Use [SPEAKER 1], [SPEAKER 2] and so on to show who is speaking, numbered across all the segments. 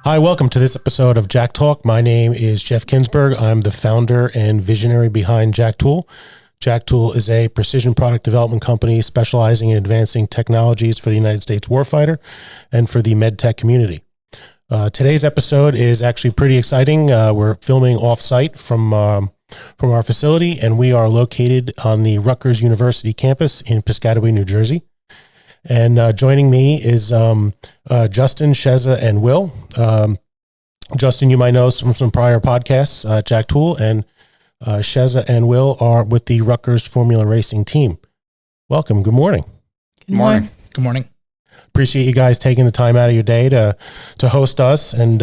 [SPEAKER 1] Hi, welcome to this episode of JAKTALK. My name is Jeff Kinsberg. I'm the founder and visionary behind JAKTOOL. JAKTOOL is a precision product development company specializing in advancing technologies for the United States warfighter and for the medtech community. Today's episode is actually pretty exciting. We're filming off-site from our facility, and we are located on the Rutgers University campus in Piscataway, New Jersey. And joining me is Justin, Sheza, and Will. Justin, you might know from some prior podcasts, JAKTOOL, and Sheza and Will are with the Rutgers Formula Racing team. Welcome. Good morning.
[SPEAKER 2] Good morning. Good morning.
[SPEAKER 1] Appreciate you guys taking the time out of your day to host us and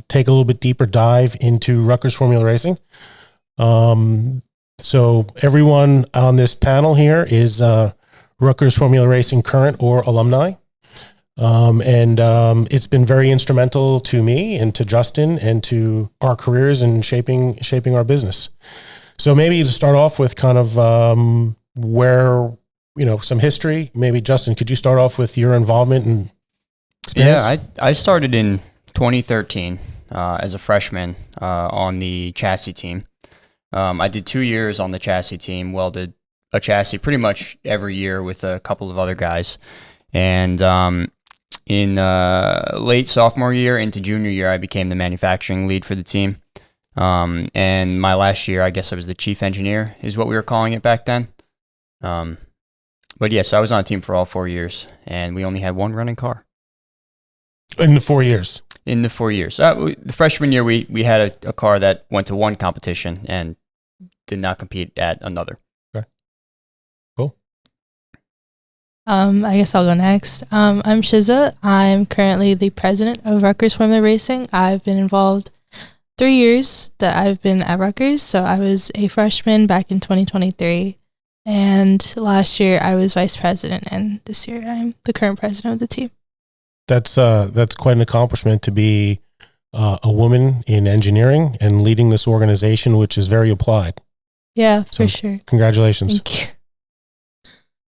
[SPEAKER 1] take a little bit deeper dive into Rutgers Formula Racing. So everyone on this panel here is Rutgers Formula Racing current or alumni. And it's been very instrumental to me and to Justin and to our careers in shaping our business. So maybe to start off with kind of where, some history. Maybe Justin, could you start off with your involvement and experience?
[SPEAKER 3] Yeah, I started in 2013 as a freshman on the chassis team. I did 2 years on the chassis team, welded a chassis pretty much every year with a couple of other guys. And in late sophomore year into junior year, I became the manufacturing lead for the team. And my last year, I guess I was the chief engineer is what we were calling it back then. But yes, I was on a team for all 4 years, and we only had one running car.
[SPEAKER 1] In the 4 years?
[SPEAKER 3] In the 4 years. The freshman year, we had a car that went to one competition and did not compete at another.
[SPEAKER 2] I guess I'll go next. I'm Shiza. I'm currently the president of Rutgers Formula Racing. I've been involved 3 years that I've been at Rutgers. So I was a freshman back in 2023. And last year I was vice president. And this year I'm the current president of the team.
[SPEAKER 1] That's quite an accomplishment to be a woman in engineering and leading this organization, which is very applied.
[SPEAKER 2] Yeah, for sure.
[SPEAKER 1] Congratulations.
[SPEAKER 2] Thank you.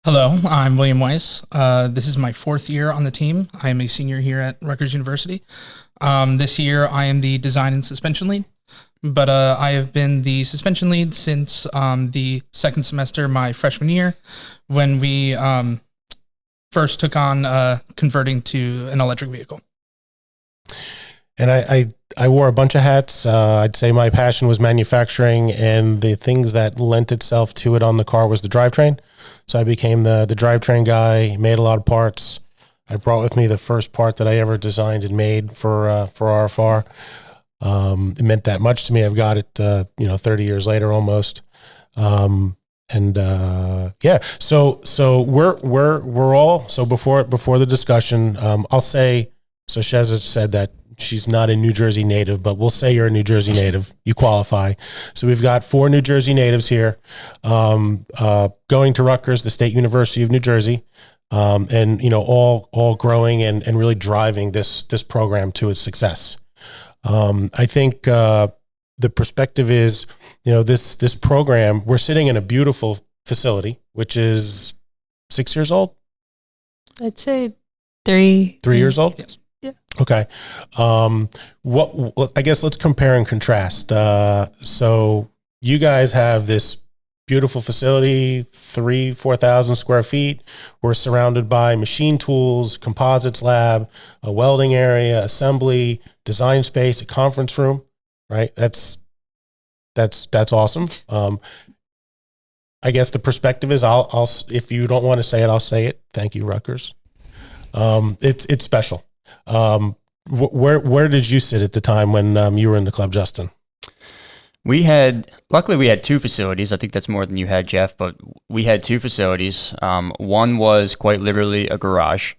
[SPEAKER 4] Hello, I'm William Weiss. This is my 4th year on the team. I am a senior here at Rutgers University. This year, I am the design and suspension lead, but I have been the suspension lead since the second semester, my freshman year, when we first took on converting to an electric vehicle.
[SPEAKER 1] And I wore a bunch of hats. I'd say my passion was manufacturing, and the things that lent itself to it on the car was the drivetrain. So I became the drivetrain guy, made a lot of parts. I brought with me the first part that I ever designed and made for RFR. It meant that much to me. I've got it, 30 years later almost. So we're all, so before the discussion, I'll say, so Sheza said that she's not a New Jersey native, but we'll say you're a New Jersey native. You qualify. So we've got 4 New Jersey natives here, going to Rutgers, the State University of New Jersey, and all growing and really driving this program to its success. I think the perspective is, this program. We're sitting in a beautiful facility, which is 6 years old.
[SPEAKER 2] I'd say 3.
[SPEAKER 1] 3 years old.
[SPEAKER 4] Yes.
[SPEAKER 2] Yeah.
[SPEAKER 1] Okay. I guess let's compare and contrast. So you guys have this beautiful facility, 4,000 square feet. We're surrounded by machine tools, composites lab, a welding area, assembly, design space, a conference room, right? That's awesome. I guess the perspective is I'll if you don't want to say it, I'll say it. Thank you, Rutgers. It's special. Where did you sit at the time when you were in the club, Justin?
[SPEAKER 3] Luckily we had 2 facilities. I think that's more than you had, Jeff, but we had 2 facilities. One was quite literally a garage,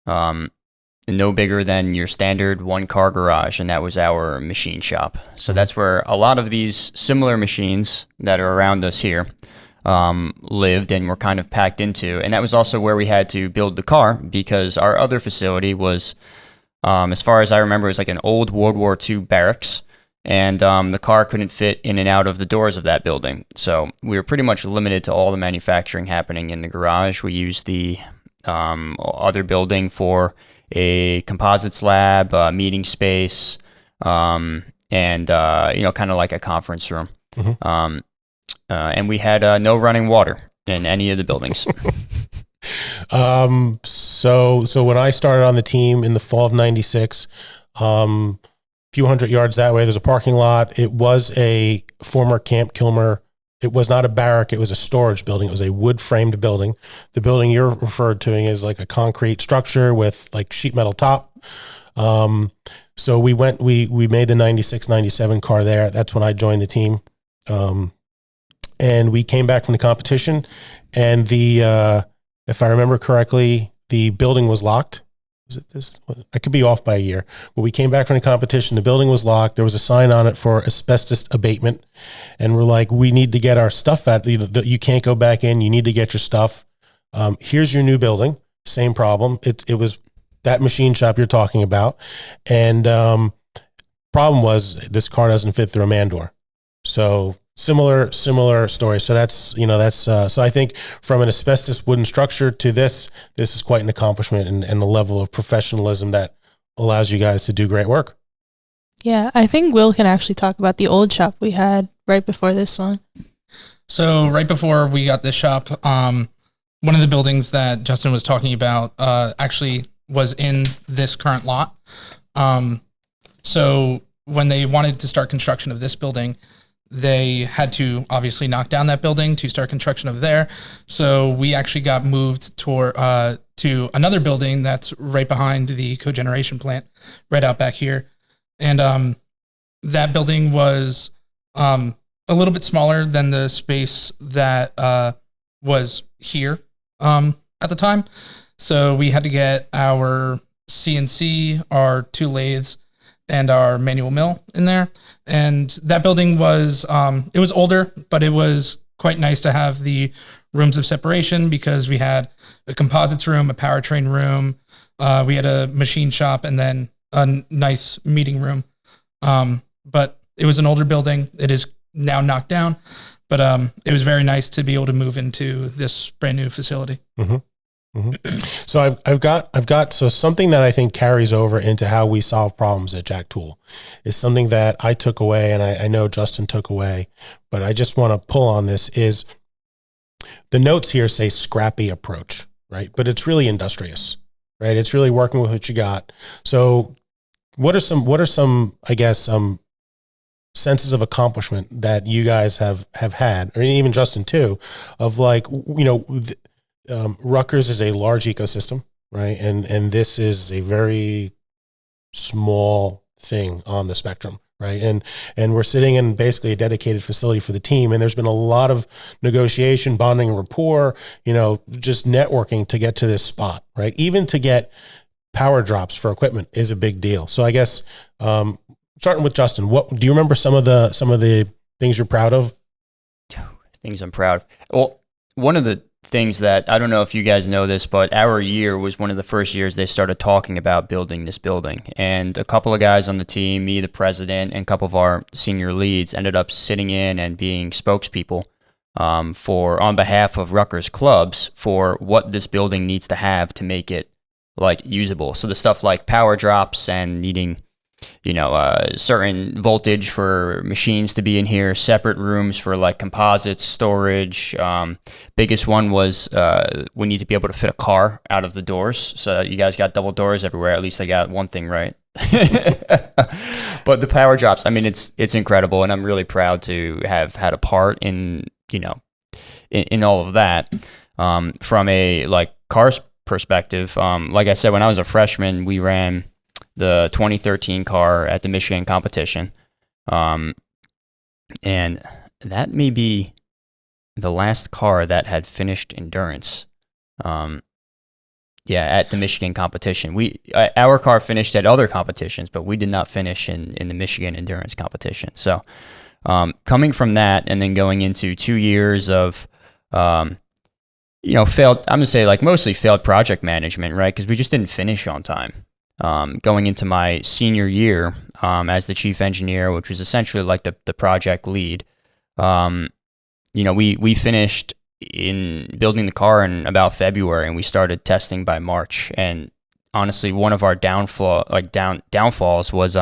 [SPEAKER 3] no bigger than your standard 1-car garage, and that was our machine shop. So that's where a lot of these similar machines that are around us here lived and were kind of packed into. And that was also where we had to build the car, because our other facility was, as far as I remember, it was like an old World War II barracks. And the car couldn't fit in and out of the doors of that building. So we were pretty much limited to all the manufacturing happening in the garage. We used the other building for a composites lab, meeting space, and kind of like a conference room.
[SPEAKER 1] Mm-hmm.
[SPEAKER 3] And we had no running water in any of the buildings.
[SPEAKER 1] So when I started on the team in the fall of '96, few hundred yards that way, there's a parking lot. It was a former Camp Kilmer. It was not a barrack. It was a storage building. It was a wood framed building. The building you're referred to is like a concrete structure with like sheet metal top. So we made the 96, 97 car there. That's when I joined the team. And we came back from the competition, and if I remember correctly, the building was locked. Was it this? I could be off by a year, but we came back from the competition. The building was locked. There was a sign on it for asbestos abatement. And we're like, we need to get our stuff out. You can't go back in. You need to get your stuff. Here's your new building. Same problem. It was that machine shop you're talking about. And problem was this car doesn't fit through a man door. So similar story. So so I think from an asbestos wooden structure to this is quite an accomplishment and the level of professionalism that allows you guys to do great work.
[SPEAKER 2] Yeah, I think Will can actually talk about the old shop we had right before this one.
[SPEAKER 4] So right before we got this shop, one of the buildings that Justin was talking about actually was in this current lot. So when they wanted to start construction of this building, they had to obviously knock down that building to start construction of there. So we actually got moved to another building that's right behind the cogeneration plant, right out back here. And that building was a little bit smaller than the space that was here at the time. So we had to get our CNC, our 2 lathes, and our manual mill in there. And that building was, it was older, but it was quite nice to have the rooms of separation because we had a composites room, a powertrain room, we had a machine shop, and then a nice meeting room. But it was an older building. It is now knocked down, but it was very nice to be able to move into this brand new facility.
[SPEAKER 1] Mm-hmm. Mm-hmm. So I've got something that I think carries over into how we solve problems at JAKTOOL is something that I took away, and I know Justin took away, but I just want to pull on this is the notes here say scrappy approach, right? But it's really industrious, right? It's really working with what you got. So what are some, I guess, senses of accomplishment that you guys have had, or even Justin too, of like, Rutgers is a large ecosystem, right? And this is a very small thing on the spectrum, right? And we're sitting in basically a dedicated facility for the team. And there's been a lot of negotiation, bonding, and rapport, just networking to get to this spot, right? Even to get power drops for equipment is a big deal. So I guess, starting with Justin, what do you remember some of the things you're proud of?
[SPEAKER 3] Things I'm proud of. Well, one of the things that, I don't know if you guys know this, but our year was one of the first years they started talking about building this building. And a couple of guys on the team, me, the president, and a couple of our senior leads ended up sitting in and being spokespeople on behalf of Rutgers clubs for what this building needs to have to make it like usable. So the stuff like power drops and needing certain voltage for machines to be in here, separate rooms for like composites, storage. Biggest one was we need to be able to fit a car out of the doors. So you guys got double doors everywhere. At least I got one thing right. But the power drops, I mean, it's incredible, and I'm really proud to have had a part in all of that. From a like cars perspective, like I said, when I was a freshman, we ran the 2013 car at the Michigan competition. And that may be the last car that had finished endurance. At the Michigan competition. Our car finished at other competitions, but we did not finish in the Michigan endurance competition. So coming from that and then going into 2 years of, failed, I'm going to say like mostly failed project management, right? Because we just didn't finish on time. Going into my senior year as the chief engineer, which was essentially like the project lead, we finished in building the car in about February, and we started testing by March. And honestly, one of our downfalls was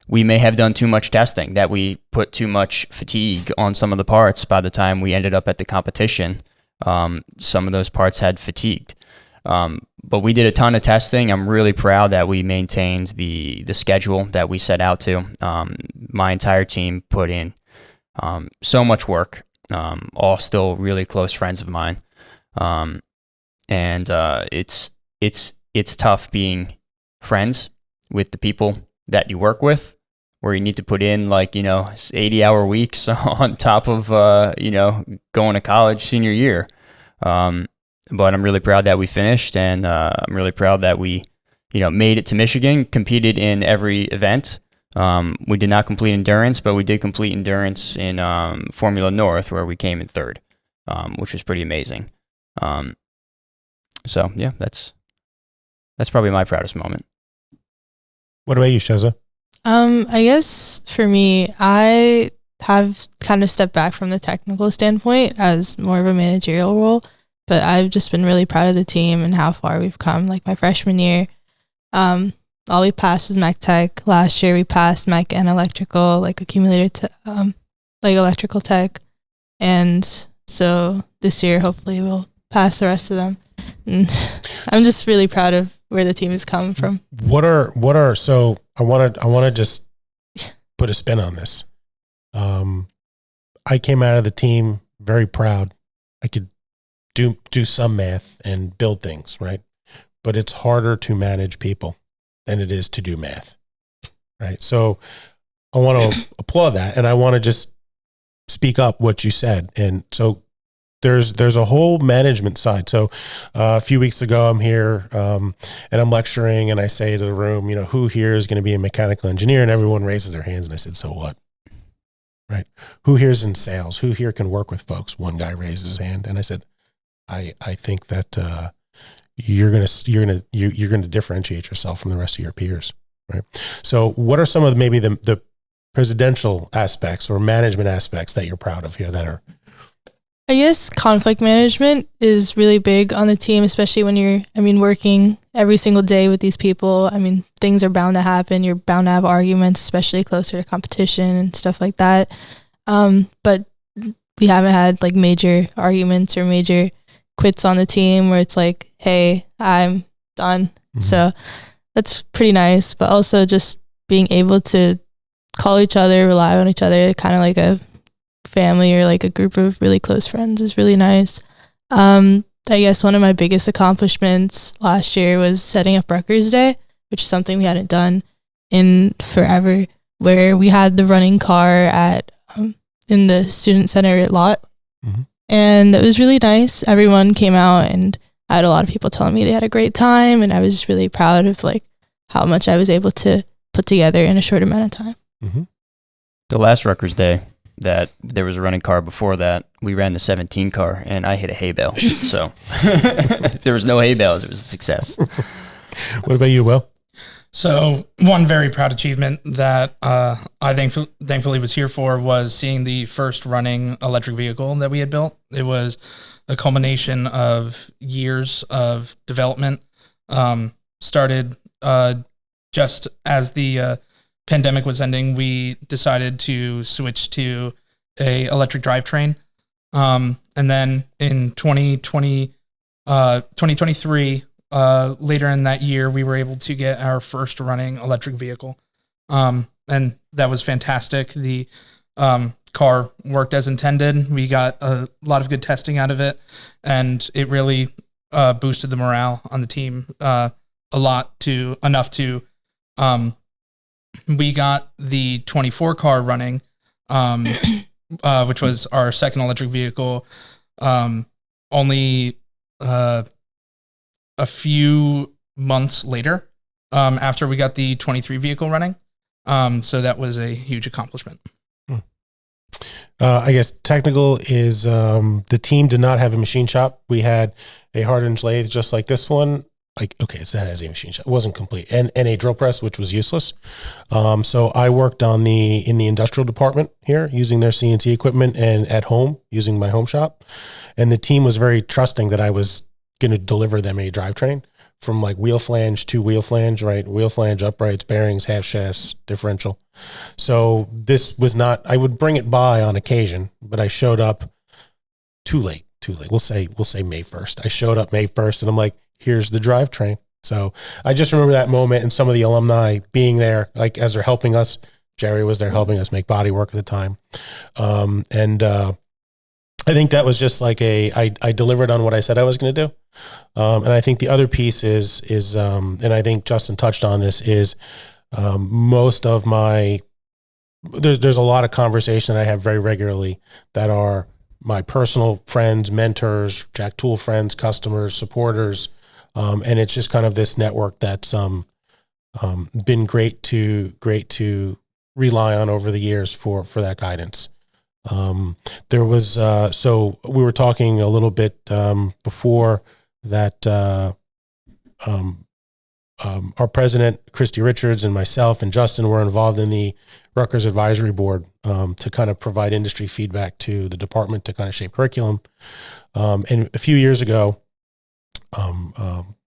[SPEAKER 3] we may have done too much testing, that we put too much fatigue on some of the parts. By the time we ended up at the competition, some of those parts had fatigued. But we did a ton of testing. I'm really proud that we maintained the schedule that we set out to. My entire team put in so much work, all still really close friends of mine. And it's tough being friends with the people that you work with, where you need to put in 80-hour weeks on top of, going to college senior year. But I'm really proud that we finished, and I'm really proud that we, made it to Michigan, competed in every event. We did not complete endurance, but we did complete endurance in Formula North, where we came in third, which was pretty amazing. So yeah, that's probably my proudest moment.
[SPEAKER 1] What about you, Sheza?
[SPEAKER 2] I guess for me, I have kind of stepped back from the technical standpoint as more of a managerial role, but I've just been really proud of the team and how far we've come. Like my freshman year, all we passed was mech tech. Last year we passed mech and electrical, like accumulator, like electrical tech. And so this year, hopefully we'll pass the rest of them. And I'm just really proud of where the team has come from.
[SPEAKER 1] So I want to just put a spin on this. I came out of the team very proud. I could do some math and build things, right? But it's harder to manage people than it is to do math, right? So I want to applaud that, and I want to just speak up what you said. And so there's a whole management side. So a few weeks ago, I'm here and I'm lecturing, and I say to the room, who here is going to be a mechanical engineer? And everyone raises their hands, and I said, so what? Right? Who here's in sales? Who here can work with folks? One guy raises his hand, and I said, I think that you're gonna differentiate yourself from the rest of your peers, right? So, what are some of maybe the presidential aspects or management aspects that you're proud of here that are?
[SPEAKER 2] I guess conflict management is really big on the team, especially when you're, working every single day with these people. Things are bound to happen. You're bound to have arguments, especially closer to competition and stuff like that. But we haven't had like major arguments or major quits on the team where it's like, hey, I'm done. Mm-hmm. So that's pretty nice. But also just being able to call each other, rely on each other, kind of like a family or like a group of really close friends is really nice. I guess one of my biggest accomplishments last year was setting up Rutgers Day, which is something we hadn't done in forever, where we had the running car at in the student center lot. Mm-hmm. And it was really nice. Everyone came out, and I had a lot of people telling me they had a great time, and I was just really proud of like how much I was able to put together in a short amount of time.
[SPEAKER 3] Mm-hmm. The last Rutgers Day that there was a running car before that, we ran the 17 car, and I hit a hay bale. So if there was no hay bales, it was a success.
[SPEAKER 1] What about you, Will?
[SPEAKER 4] So one very proud achievement that I thankfully was here for was seeing the first running electric vehicle that we had built. It was a culmination of years of development. Started just as the pandemic was ending, we decided to switch to a electric drivetrain. And then in 2023, later in that year, we were able to get our first running electric vehicle. And that was fantastic. The car worked as intended. We got a lot of good testing out of it, and it really boosted the morale on the team enough to we got the 24 car running, which was our second electric vehicle, only a few months later, after we got the 23 vehicle running. So that was a huge accomplishment.
[SPEAKER 1] I guess technical is the team did not have a machine shop. We had a hardened lathe just like this one. like, okay, so that has a machine shop. It wasn't complete. And a drill press, which was useless. So I worked in the industrial department here using their CNC equipment, and at home using my home shop. And the team was very trusting that I was going to deliver them a drivetrain from like wheel flange to wheel flange, right? Wheel flange, uprights, bearings, half shafts, differential. So this was not, I would bring it by on occasion, but I showed up too late. We'll say May 1st. I showed up May 1st and I'm like, here's the drivetrain. So I just remember that moment, and some of the alumni being there, like as they're helping us. Jerry was there helping us make body work at the time. I think that was just like I delivered on what I said I was going to do. And I think the other piece is and I think Justin touched on this, is most of there's a lot of conversation that I have very regularly that are my personal friends, mentors, JAKTOOL friends, customers, supporters. And it's just kind of this network that's been great to rely on over the years for that guidance. There was, so we were talking a little bit before that our president, Christy Richards, and myself and Justin were involved in the Rutgers Advisory Board to kind of provide industry feedback to the department to kind of shape curriculum. And a few years ago,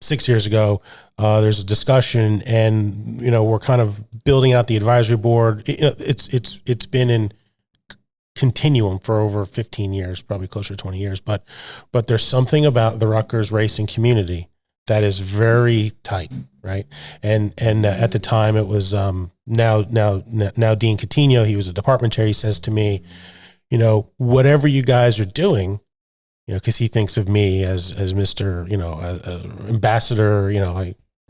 [SPEAKER 1] 6 years ago, there's a discussion, and we're kind of building out the advisory board. It's been in continuum for over 15 years, probably closer to 20 years, but there's something about the Rutgers racing community that is very tight, right? And at the time it was now Dean Coutinho, he was a department chair. He says to me, whatever you guys are doing, because he thinks of me as Mr. ambassador,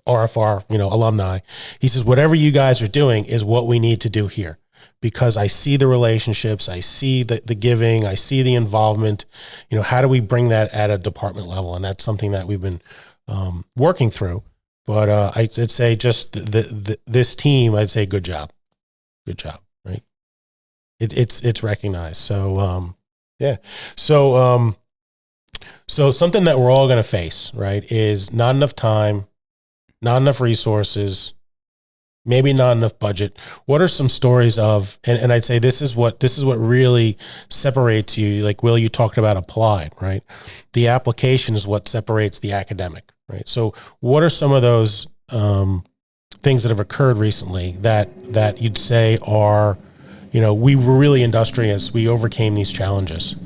[SPEAKER 1] RFR, alumni. He says, whatever you guys are doing is what we need to do here, because I see the relationships, I see the giving, I see the involvement. How do we bring that at a department level? And that's something that we've been working through. But I'd say just this team, I'd say good job, right? It's recognized. So yeah. So something that we're all going to face, right, is not enough time, not enough resources, maybe not enough budget. What are some stories of, and I'd say this is what really separates you. Like Will, you talked about applied, right? The application is what separates the academic, right? So what are some of those things that have occurred recently that you'd say are, we were really industrious, we overcame these challenges?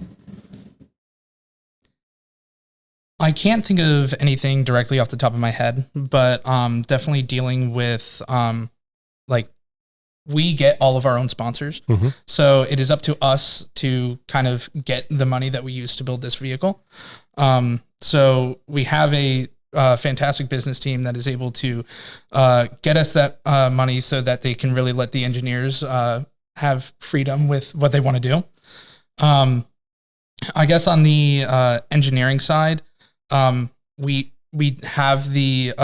[SPEAKER 4] I can't think of anything directly off the top of my head, but definitely dealing with we get all of our own sponsors. Mm-hmm. So it is up to us to kind of get the money that we use to build this vehicle. So we have a fantastic business team that is able to get us that money so that they can really let the engineers have freedom with what they want to do. I guess on the engineering side, we have the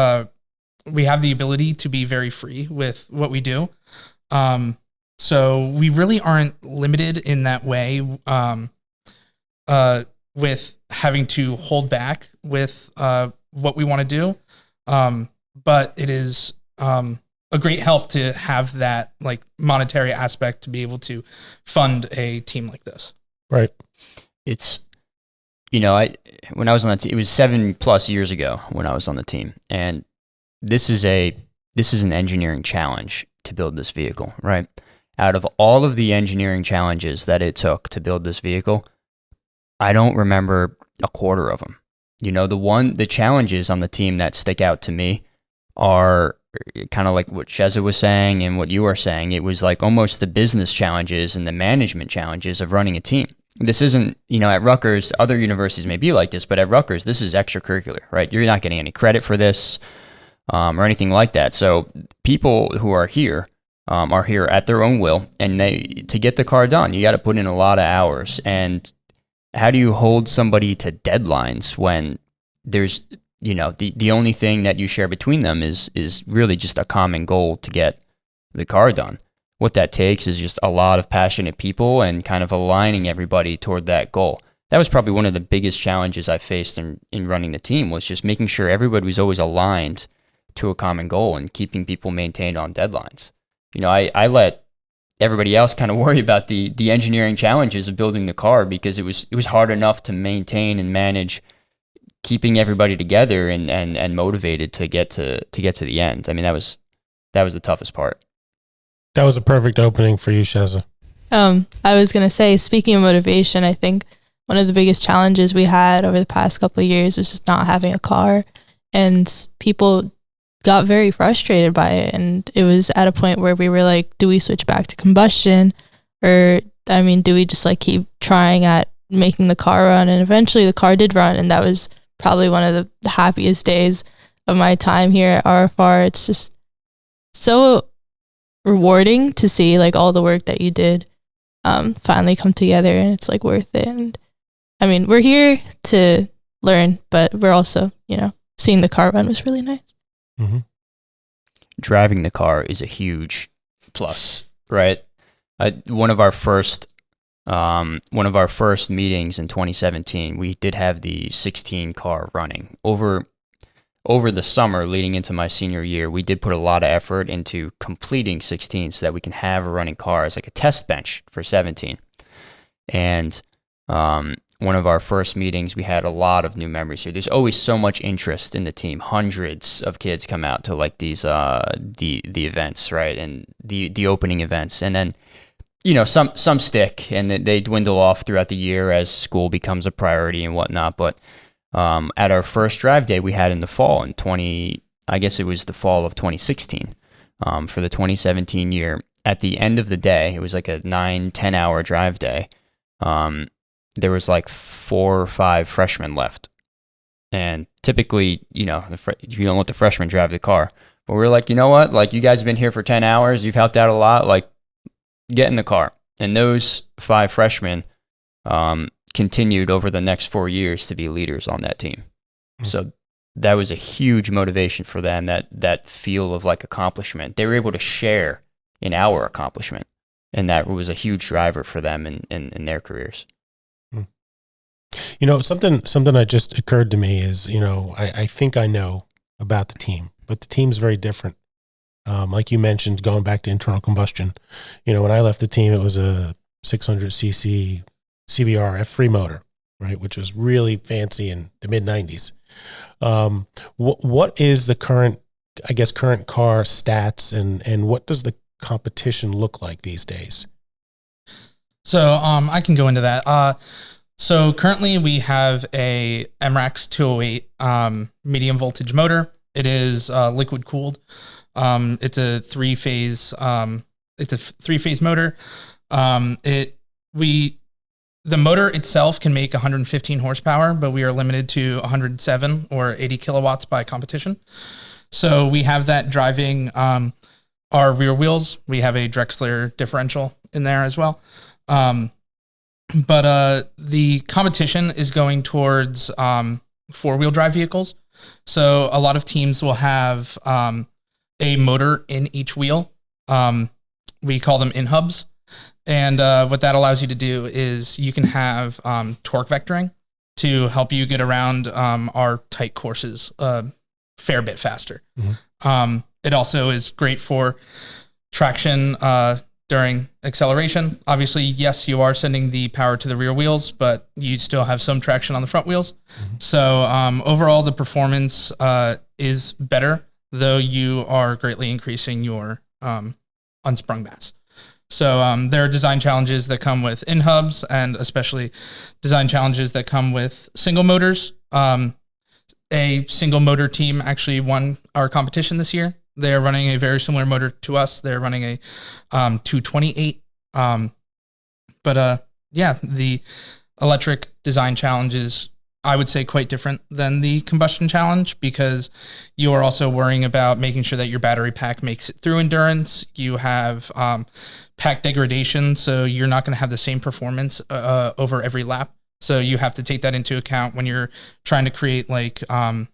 [SPEAKER 4] ability to be very free with what we do. So we really aren't limited in that way, with having to hold back with, what we want to do. But it is, a great help to have that like monetary aspect to be able to fund a team like this.
[SPEAKER 1] Right.
[SPEAKER 3] It's, when I was on the team, it was 7+ years ago when I was on the team, and this is an engineering challenge to build this vehicle, right? Out of all of the engineering challenges that it took to build this vehicle, I don't remember a quarter of them. The challenges on the team that stick out to me are kind of like what Sheza was saying and what you were saying. It was like almost the business challenges and the management challenges of running a team. This isn't, at Rutgers, other universities may be like this, but at Rutgers, this is extracurricular, right? You're not getting any credit for this or anything like that. So people who are here at their own will, and to get the car done, you got to put in a lot of hours. And how do you hold somebody to deadlines when there's, the only thing that you share between them is really just a common goal to get the car done? What that takes is just a lot of passionate people and kind of aligning everybody toward that goal. that was probably one of the biggest challenges I faced in running the team, was just making sure everybody was always aligned to a common goal and keeping people maintained on deadlines. You know, I let everybody else kind of worry about the engineering challenges of building the car, because it was hard enough to maintain and manage keeping everybody together and motivated to get to the end. I mean, that was the toughest part.
[SPEAKER 1] That was a perfect opening for you, Sheza.
[SPEAKER 2] I was going to say, speaking of motivation, I think one of the biggest challenges we had over the past couple of years was just not having a car, and people got very frustrated by it. And it was at a point where we were like, do we switch back to combustion, or do we just like keep trying at making the car run? And eventually the car did run, and that was probably one of the happiest days of my time here at RFR. It's just so rewarding to see like all the work that you did finally come together, and it's like worth it. And I mean, we're here to learn, but we're also, seeing the car run was really nice.
[SPEAKER 1] Mm-hmm.
[SPEAKER 3] Driving the car is a huge plus, right? One of our first meetings in 2017, we did have the 16 car running over the summer leading into my senior year. We did put a lot of effort into completing 16 so that we can have a running car as like a test bench for 17. And one of our first meetings, we had a lot of new members here. There's always so much interest in the team. Hundreds of kids come out to like these the events, right? And the opening events. And then, some stick and they dwindle off throughout the year as school becomes a priority and whatnot. But at our first drive day we had in the fall I guess it was the fall of 2016, for the 2017 year. At the end of the day, it was like a 9-10 hour drive day. There was like 4 or 5 freshmen left. And typically, you don't let the freshmen drive the car. But we're like, you know what? Like, you guys have been here for 10 hours. You've helped out a lot. Like, get in the car. And those 5 freshmen continued over the next 4 years to be leaders on that team. Mm-hmm. So that was a huge motivation for them, that feel of like accomplishment. They were able to share in our accomplishment. And that was a huge driver for them in their careers.
[SPEAKER 1] Something that just occurred to me is, I think I know about the team, but the team's very different. Like you mentioned, going back to internal combustion, when I left the team, it was a 600cc CBR F3 motor, right? Which was really fancy in the mid 90s. What is the current car stats, and what does the competition look like these days?
[SPEAKER 4] So I can go into that. So currently we have a MRAX 208 medium voltage motor. It is liquid cooled. It's a three-phase motor. The motor itself can make 115 horsepower, but we are limited to 107 or 80 kilowatts by competition. So we have that driving our rear wheels. We have a Drexler differential in there as well. But the competition is going towards four-wheel drive vehicles. So a lot of teams will have a motor in each wheel. We call them in-hubs. And what that allows you to do is you can have torque vectoring to help you get around our tight courses a fair bit faster. Mm-hmm. It also is great for traction during acceleration. Obviously, yes, you are sending the power to the rear wheels, but you still have some traction on the front wheels. Mm-hmm. So overall, the performance is better, though you are greatly increasing your unsprung mass. So there are design challenges that come with in-hubs, and especially design challenges that come with single motors. A single motor team actually won our competition this year. They're running a very similar motor to us. They're running a 228. The electric design challenge is, I would say, quite different than the combustion challenge, because you are also worrying about making sure that your battery pack makes it through endurance. You have pack degradation, so you're not going to have the same performance over every lap. So you have to take that into account when you're trying to create trying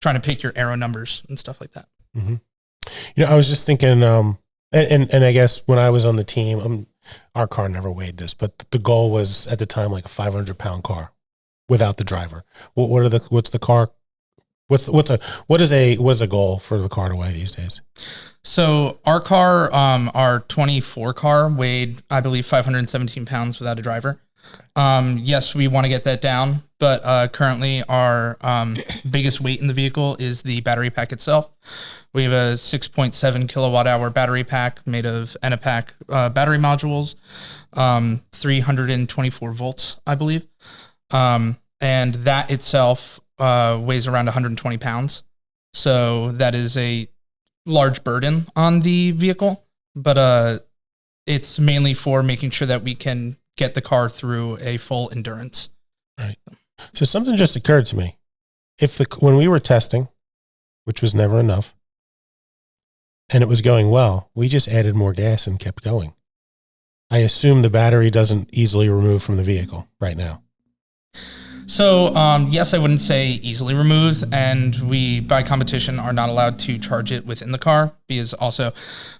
[SPEAKER 4] to pick your aero numbers and stuff like that.
[SPEAKER 1] Mm-hmm. I was just thinking, and I guess when I was on the team, our car never weighed this, but the goal was at the time like a 500-pound car without the driver. What's a goal for the car to weigh these days?
[SPEAKER 4] So our car, our 24 car weighed, I believe, 517 pounds without a driver. Yes, we want to get that down, but currently our biggest weight in the vehicle is the battery pack itself. We have a 6.7 kilowatt hour battery pack made of Enapac battery modules, 324 volts, I believe. And that itself weighs around 120 pounds. So that is a large burden on the vehicle, but it's mainly for making sure that we can get the car through a full endurance.
[SPEAKER 1] Right. So something just occurred to me. When we were testing, which was never enough, and it was going well, we just added more gas and kept going. I assume the battery doesn't easily remove from the vehicle right now.
[SPEAKER 4] So, yes, I wouldn't say easily removed, and we, by competition, are not allowed to charge it within the car, because also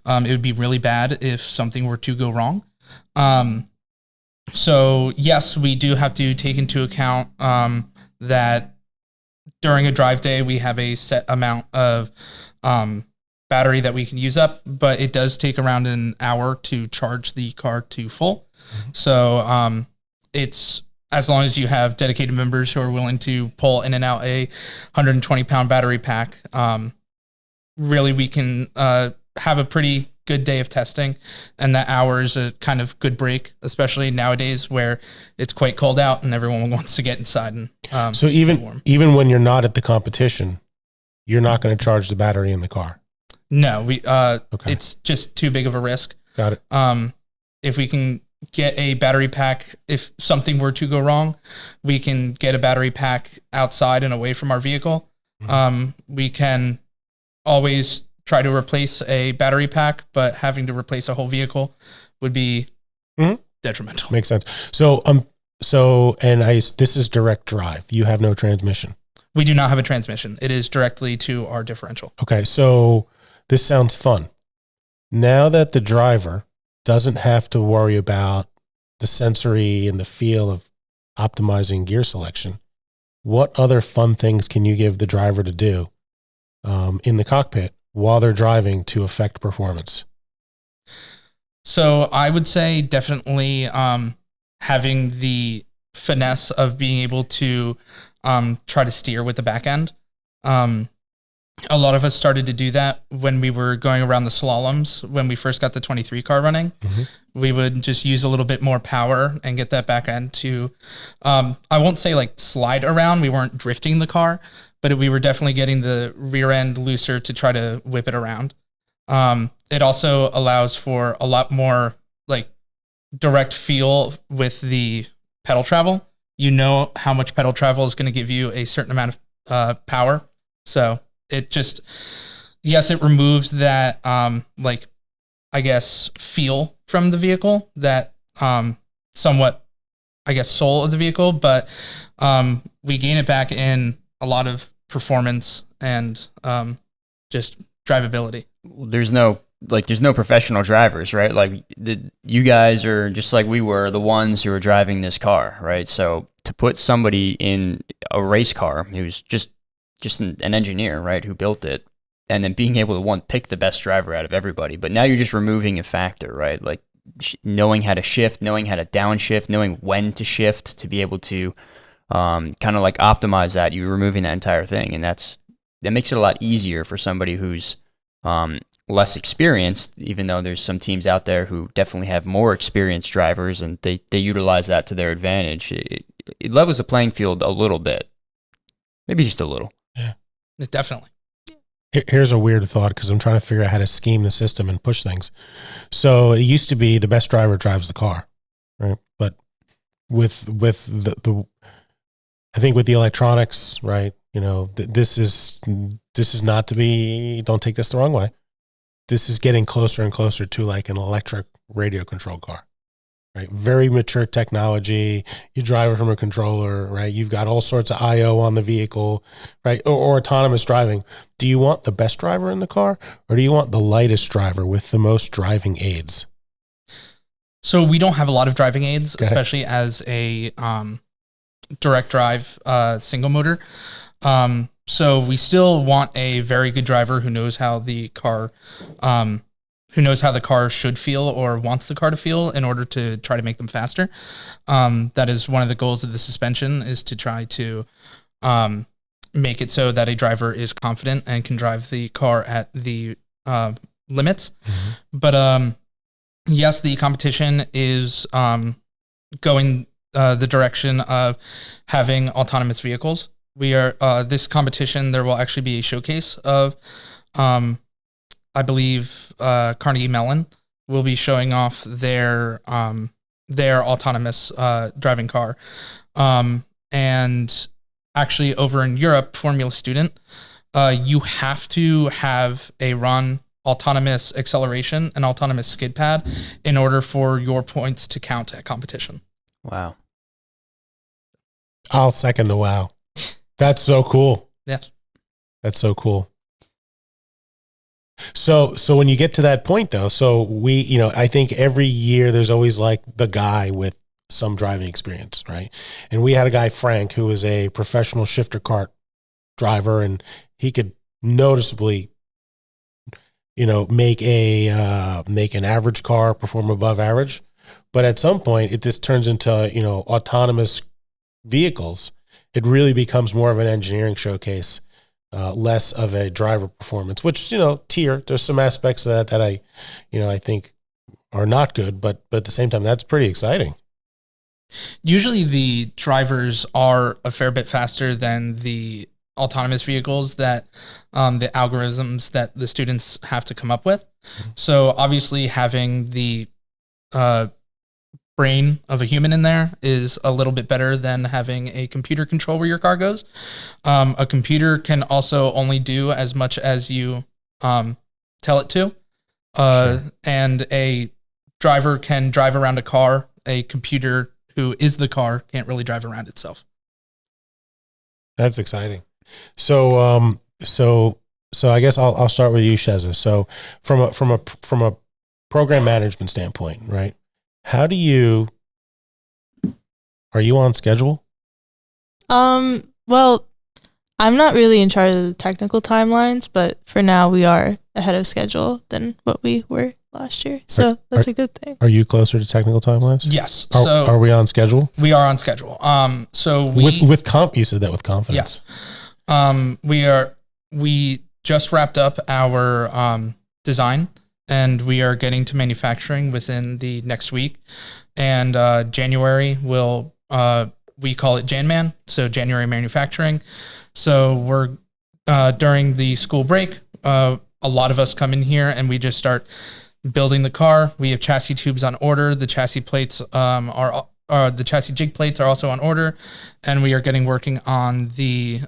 [SPEAKER 4] it would be really bad if something were to go wrong. So, yes, we do have to take into account that during a drive day, we have a set amount of battery that we can use up, but it does take around an hour to charge the car to full. Mm-hmm. So, it's... as long as you have dedicated members who are willing to pull in and out a 120-pound battery pack, really we can have a pretty good day of testing, and that hour is a kind of good break, especially nowadays where it's quite cold out and everyone wants to get inside. And
[SPEAKER 1] so even when you're not at the competition, you're not going to charge the battery in the car?
[SPEAKER 4] No, okay. It's just too big of a risk.
[SPEAKER 1] Got it.
[SPEAKER 4] If we can get a battery pack, if something were to go wrong, we can get a battery pack outside and away from our vehicle. Mm-hmm. We can always try to replace a battery pack, but having to replace a whole vehicle would be detrimental.
[SPEAKER 1] Makes sense. So, this is direct drive. You have no transmission.
[SPEAKER 4] We do not have a transmission. It is directly to our differential.
[SPEAKER 1] Okay. So this sounds fun. Now that the driver doesn't have to worry about the sensory and the feel of optimizing gear selection, what other fun things can you give the driver to do in the cockpit while they're driving to affect performance?
[SPEAKER 4] So I would say definitely having the finesse of being able to try to steer with the back end. A lot of us started to do that when we were going around the slaloms. When we first got the 23 car running, we would just use a little bit more power and get that back end to, I won't say like slide around. We weren't drifting the car, but we were definitely getting the rear end looser to try to whip it around. It also allows for a lot more like direct feel with the pedal travel. You know how much pedal travel is going to give you a certain amount of power. So it just, yes, it removes that, like, I guess, feel from the vehicle, that somewhat, I guess, soul of the vehicle, but we gain it back in a lot of performance and just drivability.
[SPEAKER 3] There's no professional drivers, right? Like you guys are just like we were, the ones who are driving this car, right? So to put somebody in a race car who's just an engineer, right, who built it, and then being able to pick the best driver out of everybody. But now you're just removing a factor, right? Like knowing how to shift, knowing how to downshift, knowing when to shift to be able to kind of like optimize that. You're removing that entire thing, and that makes it a lot easier for somebody who's less experienced, even though there's some teams out there who definitely have more experienced drivers, and they utilize that to their advantage. It levels the playing field a little bit, maybe just a little.
[SPEAKER 1] Yeah,
[SPEAKER 4] definitely.
[SPEAKER 1] Here's a weird thought, because I'm trying to figure out how to scheme the system and push things. So it used to be the best driver drives the car, right? But with the I think with the electronics, right? You know, this is not to be. Don't take this the wrong way. This is getting closer and closer to like an electric radio controlled car, right? Very mature technology. You drive it from a controller, right? You've got all sorts of I/O on the vehicle, right? Or autonomous driving. Do you want the best driver in the car, or do you want the lightest driver with the most driving aids?
[SPEAKER 4] So we don't have a lot of driving aids,
[SPEAKER 1] Okay.
[SPEAKER 4] especially as a direct drive single motor. So we still want a very good driver who knows how the car should feel or wants the car to feel in order to try to make them faster. That is one of the goals of the suspension, is to try to make it so that a driver is confident and can drive the car at the limits.
[SPEAKER 1] Mm-hmm.
[SPEAKER 4] But yes, the competition is going the direction of having autonomous vehicles. We are this competition. There will actually be a showcase of, I believe, Carnegie Mellon will be showing off their autonomous driving car, and actually over in Europe, Formula Student, you have to have a run autonomous acceleration and autonomous skid pad in order for your points to count at competition.
[SPEAKER 3] Wow.
[SPEAKER 1] I'll second the wow. That's so cool.
[SPEAKER 4] Yes.
[SPEAKER 1] That's so cool. So when you get to that point though, so I think every year there's always like the guy with some driving experience, right? And we had a guy, Frank, who was a professional shifter cart driver, and he could noticeably, make an average car perform above average. But at some point, this turns into, autonomous vehicles. It really becomes more of an engineering showcase, less of a driver performance, which, there's some aspects of that I think are not good, but at the same time, that's pretty exciting.
[SPEAKER 4] Usually the drivers are a fair bit faster than the autonomous vehicles that the algorithms that the students have to come up with. Mm-hmm. So obviously having the brain of a human in there is a little bit better than having a computer control where your car goes. A computer can also only do as much as you tell it to. Sure. And a driver can drive around a car. A computer who is the car can't really drive around itself.
[SPEAKER 1] That's exciting. So I guess I'll start with you, Sheza. So from a program management standpoint, right? Are you on schedule?
[SPEAKER 2] Well, I'm not really in charge of the technical timelines, but for now we are ahead of schedule than what we were last year. So that's a good thing.
[SPEAKER 1] Are you closer to technical timelines?
[SPEAKER 4] Yes.
[SPEAKER 1] Are we on schedule?
[SPEAKER 4] We are on schedule. So
[SPEAKER 1] you said that with confidence.
[SPEAKER 4] Yes. We just wrapped up our design, and we are getting to manufacturing within the next week. And January we call it Janman, so January manufacturing. So we're during the school break, a lot of us come in here and we just start building the car. We have chassis tubes on order. The chassis plates the chassis jig plates are also on order, and we are working on the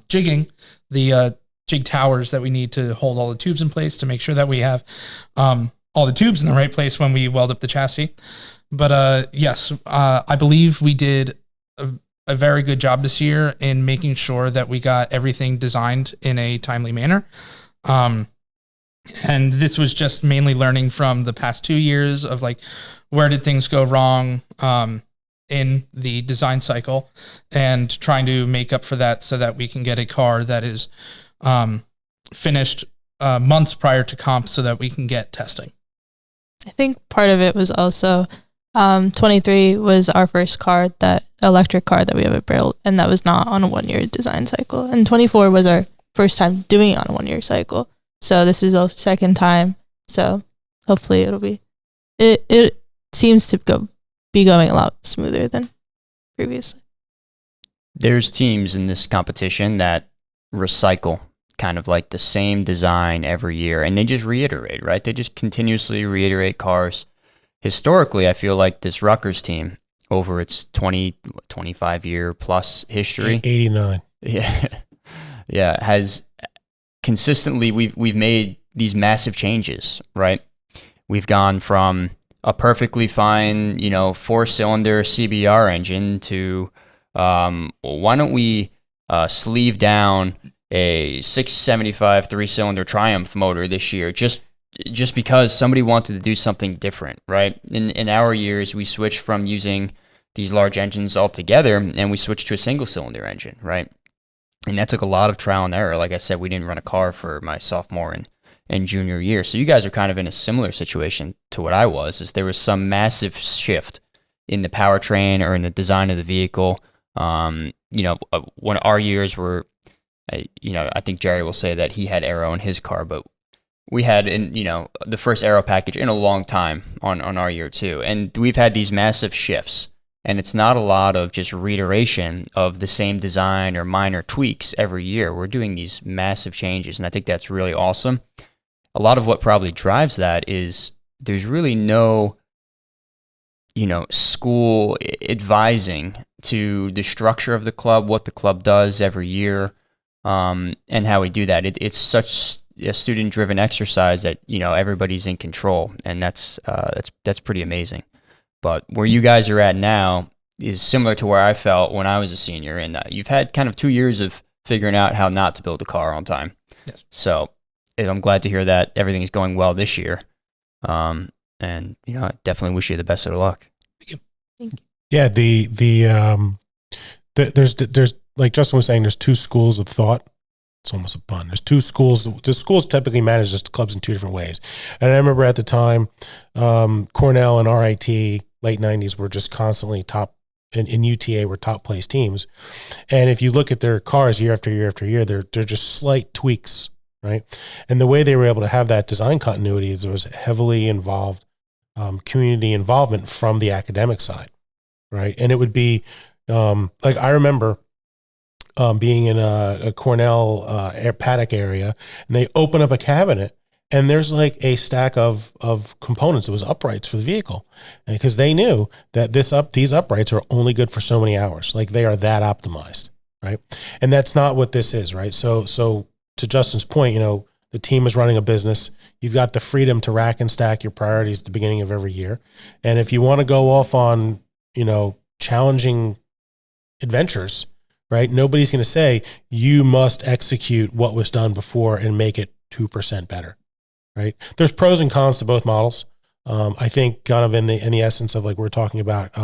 [SPEAKER 4] jigging, the jig towers that we need to hold all the tubes in place to make sure that we have all the tubes in the right place when we weld up the chassis. But yes, I believe we did a very good job this year in making sure that we got everything designed in a timely manner. And this was just mainly learning from the past 2 years of like, where did things go wrong in the design cycle, and trying to make up for that so that we can get a car that is finished months prior to comp so that we can get testing.
[SPEAKER 2] I think part of it was also 23 was our first electric car that we ever built, and that was not on a 1-year design cycle. And 24 was our first time doing it on a 1-year cycle. So this is our second time. So hopefully it seems to be going a lot smoother than previously.
[SPEAKER 3] There's teams in this competition that recycle kind of like the same design every year, and they just reiterate, right? They just continuously reiterate cars. Historically, I feel like this Rutgers team, over its 25 year plus history,
[SPEAKER 1] 89.
[SPEAKER 3] Yeah, has consistently, we've made these massive changes, right? We've gone from a perfectly fine, 4-cylinder CBR engine to why don't we sleeve down a 675 3-cylinder Triumph motor this year, just just because somebody wanted to do something different, right? In our years, we switched from using these large engines altogether, and we switched to a single cylinder engine, right? And that took a lot of trial and error. Like I said, we didn't run a car for my sophomore and junior year. So you guys are kind of in a similar situation to what I was, is there was some massive shift in the powertrain or in the design of the vehicle. When our years were, I think Jerry will say that he had aero in his car, but we had the first aero package in a long time on our year too. And we've had these massive shifts, and it's not a lot of just reiteration of the same design or minor tweaks every year. We're doing these massive changes, and I think that's really awesome. A lot of what probably drives that is there's really no, school advising to the structure of the club, what the club does every year, and how we do that. It's such a student-driven exercise that everybody's in control, and that's pretty amazing. But where you guys are at now is similar to where I felt when I was a senior, and you've had kind of 2 years of figuring out how not to build a car on time.
[SPEAKER 4] Yes.
[SPEAKER 3] So I'm glad to hear that everything's going well this year, and I definitely wish you the best of luck.
[SPEAKER 4] Thank you.
[SPEAKER 2] Thank you.
[SPEAKER 1] Yeah, there's like Justin was saying, there's two schools of thought. It's almost a pun. There's two schools. The schools typically manage the clubs in two different ways. And I remember at the time, Cornell and RIT, late 90s, were just constantly top, in UTA were top place teams. And if you look at their cars year after year after year, they're just slight tweaks, right? And the way they were able to have that design continuity is there was heavily involved community involvement from the academic side, right? And it would be like I remember being in a Cornell paddock area, and they open up a cabinet, and there's like a stack of components. It was uprights for the vehicle, because they knew that these uprights are only good for so many hours. Like they are that optimized, right? And that's not what this is, right? So to Justin's point, the team is running a business. You've got the freedom to rack and stack your priorities at the beginning of every year, and if you want to go off on challenging adventures, right? Nobody's going to say you must execute what was done before and make it 2% better, right? There's pros and cons to both models. I think kind of in the essence of like we're talking about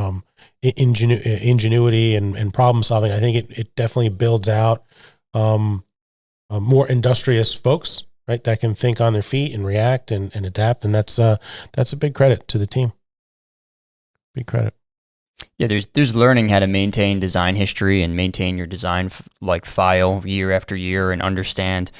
[SPEAKER 1] ingenuity and problem solving, I think it definitely builds out more industrious folks, right? That can think on their feet and react and adapt, and that's a big credit to the team. Big credit.
[SPEAKER 3] Yeah, there's learning how to maintain design history and maintain your design file year after year and understand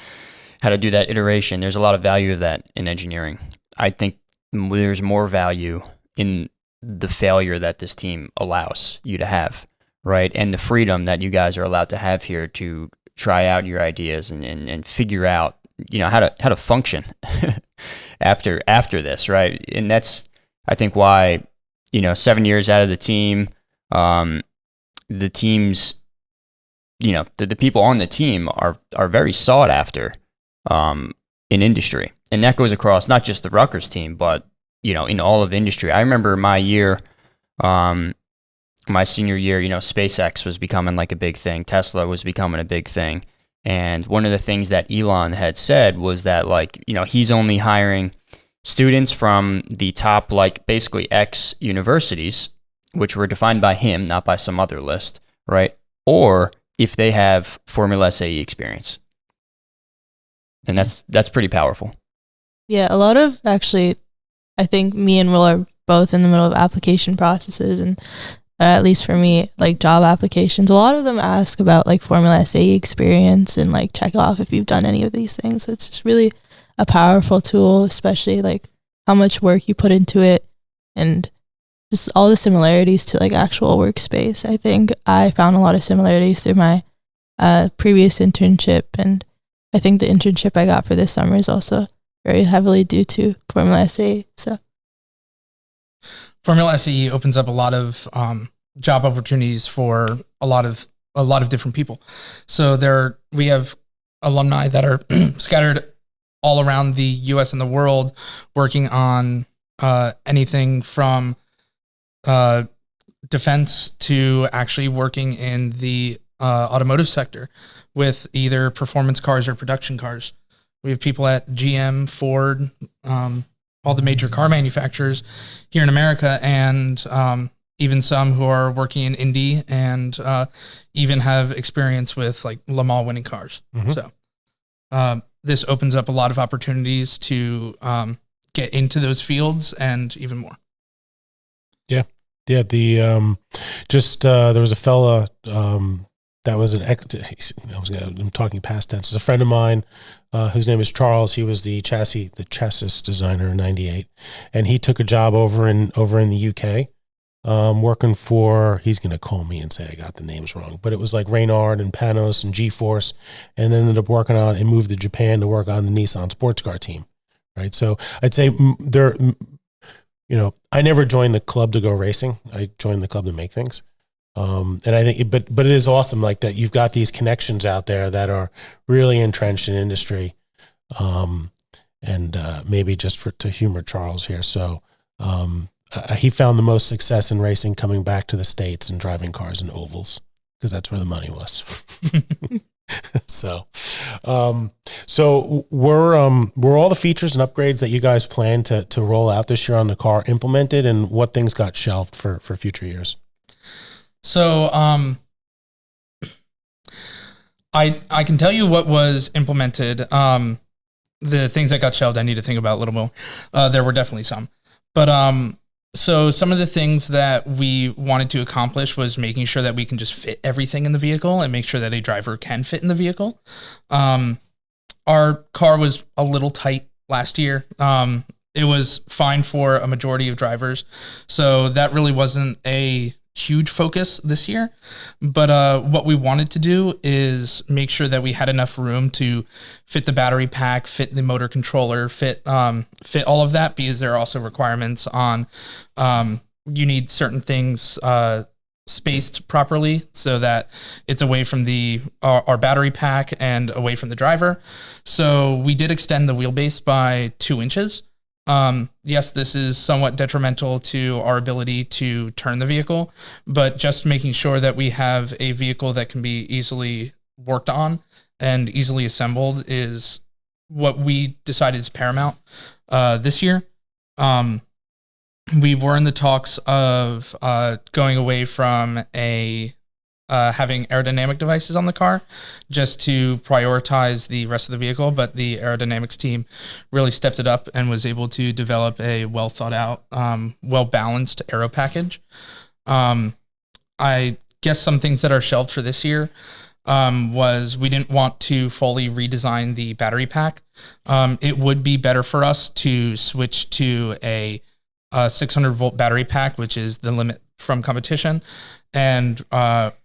[SPEAKER 3] how to do that iteration. There's a lot of value of that in engineering. I think there's more value in the failure that this team allows you to have, right? And the freedom that you guys are allowed to have here to try out your ideas and figure out, how to function after this, right? And that's, I think, why 7 years out of the team, the teams, the people on the team are very sought after in industry. And that goes across not just the Rutgers team, but, in all of industry. I remember my year, my senior year, SpaceX was becoming like a big thing. Tesla was becoming a big thing. And one of the things that Elon had said was that, he's only hiring students from the top, basically X universities, which were defined by him, not by some other list, right? Or if they have Formula SAE experience. And that's pretty powerful.
[SPEAKER 2] Yeah, a lot of, actually, I think me and Will are both in the middle of application processes, and at least for me, job applications, a lot of them ask about Formula SAE experience and check off if you've done any of these things. So it's just really a powerful tool, especially how much work you put into it and just all the similarities to actual workspace. I think I found a lot of similarities through my previous internship, and I think the internship I got for this summer is also very heavily due to Formula SAE. So
[SPEAKER 4] Formula SAE opens up a lot of job opportunities for a lot of different people. So we have alumni that are scattered all around the U.S. and the world, working on anything from defense to actually working in the automotive sector with either performance cars or production cars. We have people at GM, Ford, all the major car manufacturers here in America, and even some who are working in Indy and even have experience with like Le Mans winning cars.
[SPEAKER 1] Mm-hmm.
[SPEAKER 4] So this opens up a lot of opportunities to get into those fields and even more.
[SPEAKER 1] Yeah. Yeah. There was a fella that was I'm talking past tense. It's a friend of mine whose name is Charles. He was the chassis designer in '98, and he took a job over in the UK, working for. He's going to call me and say I got the names wrong, but it was like Reynard and Panos and G-Force, and then ended up working on and moved to Japan to work on the Nissan sports car team. Right. So I'd say I never joined the club to go racing. I joined the club to make things. And I think, but it is awesome like that. You've got these connections out there that are really entrenched in industry. And maybe just to humor Charles here. So, he found the most success in racing coming back to the States and driving cars in ovals because that's where the money was. So were all the features and upgrades that you guys plan to roll out this year on the car implemented, and what things got shelved for future years?
[SPEAKER 4] So, I can tell you what was implemented. The things that got shelved, I need to think about a little more. There were definitely some, but, so some of the things that we wanted to accomplish was making sure that we can just fit everything in the vehicle and make sure that a driver can fit in the vehicle. Our car was a little tight last year. It was fine for a majority of drivers. So that really wasn't a huge focus this year. But what we wanted to do is make sure that we had enough room to fit the battery pack, fit the motor controller, fit all of that, because there are also requirements on you need certain things spaced properly so that it's away from our battery pack and away from the driver. So we did extend the wheelbase by 2 inches. Yes, this is somewhat detrimental to our ability to turn the vehicle, but just making sure that we have a vehicle that can be easily worked on and easily assembled is what we decided is paramount this year. We were in the talks of going away from having aerodynamic devices on the car just to prioritize the rest of the vehicle, but the aerodynamics team really stepped it up and was able to develop a well thought out, well balanced aero package. I guess some things that are shelved for this year was we didn't want to fully redesign the battery pack. It would be better for us to switch to a 600 volt battery pack, which is the limit from competition, and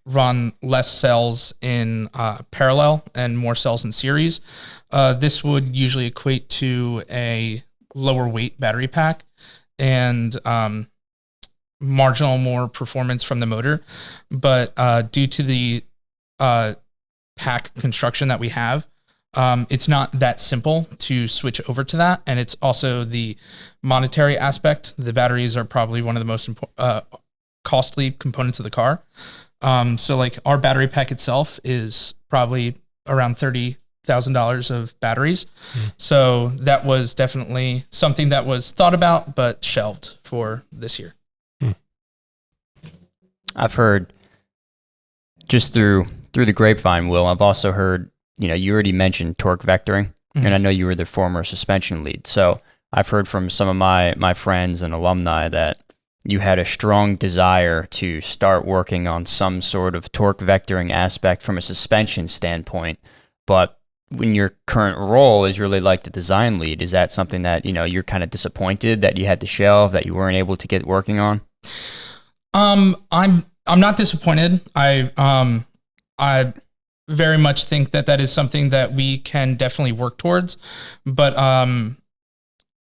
[SPEAKER 4] run less cells in parallel and more cells in series. This would usually equate to a lower weight battery pack and marginal more performance from the motor. But due to the pack construction that we have, it's not that simple to switch over to that. And it's also the monetary aspect. The batteries are probably one of the most costly components of the car. So like our battery pack itself is probably around $30,000 of batteries. So that was definitely something that was thought about, but shelved for this year.
[SPEAKER 3] I've heard just through the grapevine, Will, I've also heard, you already mentioned torque vectoring, and I know you were the former suspension lead. So I've heard from some of my friends and alumni that you had a strong desire to start working on some sort of torque vectoring aspect from a suspension standpoint. But when your current role is really like the design lead, is that something that, you're kind of disappointed that you had to shelve, that you weren't able to get working on?
[SPEAKER 4] I'm not disappointed. I very much think that is something that we can definitely work towards, but